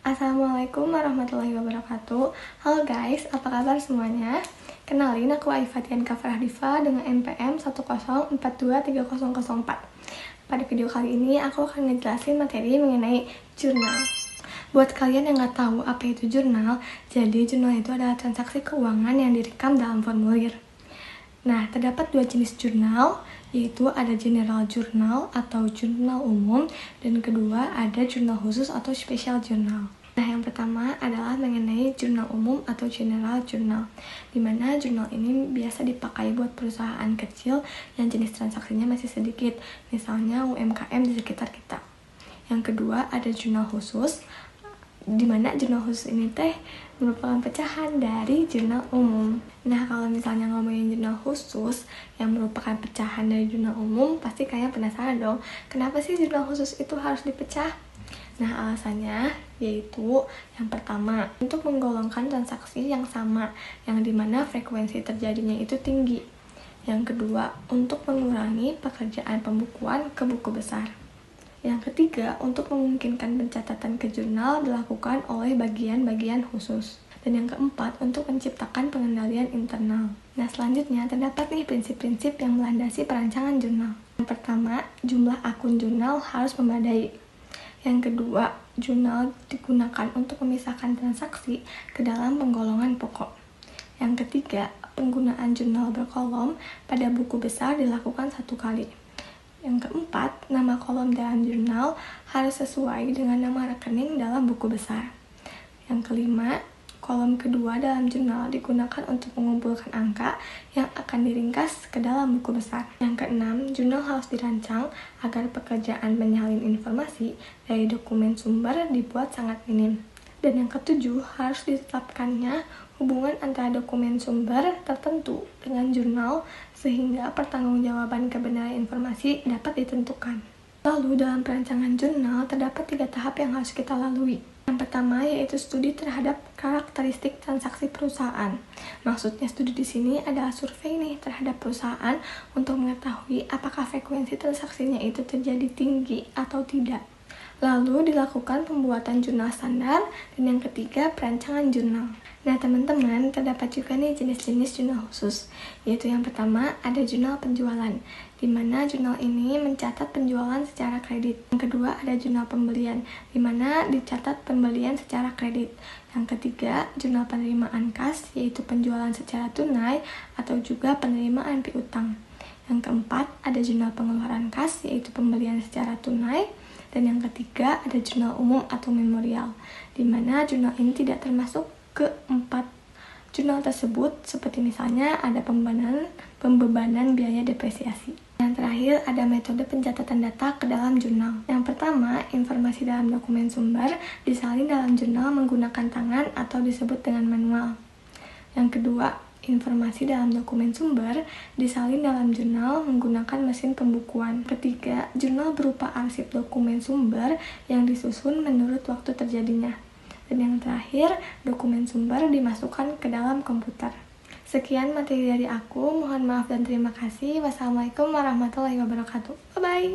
Assalamualaikum warahmatullahi wabarakatuh. Halo guys, apa kabar semuanya? Kenalin, aku Aifatian Kafrah Diva dengan NPM 104230004. Pada video kali ini aku akan ngejelasin materi mengenai jurnal. Buat kalian yang nggak tahu apa itu jurnal, jadi jurnal itu adalah transaksi keuangan yang direkam dalam formulir. Nah, terdapat dua jenis jurnal, yaitu ada general journal atau jurnal umum, dan kedua ada jurnal khusus atau special journal. Nah, yang pertama adalah mengenai jurnal umum atau general journal, di mana jurnal ini biasa dipakai buat perusahaan kecil yang jenis transaksinya masih sedikit, misalnya UMKM di sekitar kita. Yang kedua ada jurnal khusus, di mana jurnal khusus ini merupakan pecahan dari jurnal umum. Nah, kalau misalnya ngomongin jurnal khusus yang merupakan pecahan dari jurnal umum, pasti kalian penasaran dong, kenapa sih jurnal khusus itu harus dipecah? Nah, alasannya yaitu yang pertama, untuk menggolongkan transaksi yang sama, yang dimana frekuensi terjadinya itu tinggi. Yang kedua, untuk mengurangi pekerjaan pembukuan ke buku besar. Yang ketiga, untuk memungkinkan pencatatan ke jurnal dilakukan oleh bagian-bagian khusus. Dan yang keempat, untuk menciptakan pengendalian internal. Nah, selanjutnya terdapat nih prinsip-prinsip yang melandasi perancangan jurnal. Yang pertama, jumlah akun jurnal harus memadai. Yang kedua, jurnal digunakan untuk memisahkan transaksi ke dalam penggolongan pokok. Yang ketiga, penggunaan jurnal berkolom pada buku besar dilakukan satu kali. Yang keempat, nama kolom dalam jurnal harus sesuai dengan nama rekening dalam buku besar. Yang kelima, kolom kedua dalam jurnal digunakan untuk mengumpulkan angka yang akan diringkas ke dalam buku besar. Yang keenam, jurnal harus dirancang agar pekerjaan menyalin informasi dari dokumen sumber dibuat sangat minim. Dan yang ketujuh, harus ditetapkannya hubungan antara dokumen sumber tertentu dengan jurnal sehingga pertanggungjawaban kebenaran informasi dapat ditentukan. Lalu dalam perancangan jurnal terdapat 3 tahap yang harus kita lalui. Yang pertama yaitu studi terhadap karakteristik transaksi perusahaan. Maksudnya studi di sini adalah survei nih terhadap perusahaan untuk mengetahui apakah frekuensi transaksinya itu terjadi tinggi atau tidak. Lalu dilakukan pembuatan jurnal standar, dan yang ketiga perancangan jurnal. Nah teman-teman, terdapat juga nih jenis-jenis jurnal khusus, yaitu yang pertama ada jurnal penjualan, di mana jurnal ini mencatat penjualan secara kredit. Yang kedua ada jurnal pembelian, di mana dicatat pembelian secara kredit. Yang ketiga, jurnal penerimaan kas, yaitu penjualan secara tunai atau juga penerimaan piutang. Yang keempat ada jurnal pengeluaran kas, yaitu pembelian secara tunai. Dan yang ketiga ada jurnal umum atau memorial, di mana jurnal ini tidak termasuk keempat jurnal tersebut, seperti misalnya ada pembebanan biaya depresiasi. Yang terakhir ada metode pencatatan data ke dalam jurnal. Yang pertama, informasi dalam dokumen sumber disalin dalam jurnal menggunakan tangan atau disebut dengan manual. Yang kedua, informasi dalam dokumen sumber disalin dalam jurnal menggunakan mesin pembukuan. Ketiga, jurnal berupa arsip dokumen sumber yang disusun menurut waktu terjadinya. Dan yang terakhir, dokumen sumber dimasukkan ke dalam komputer. Sekian materi dari aku, mohon maaf dan terima kasih. Wassalamualaikum warahmatullahi wabarakatuh. Bye-bye.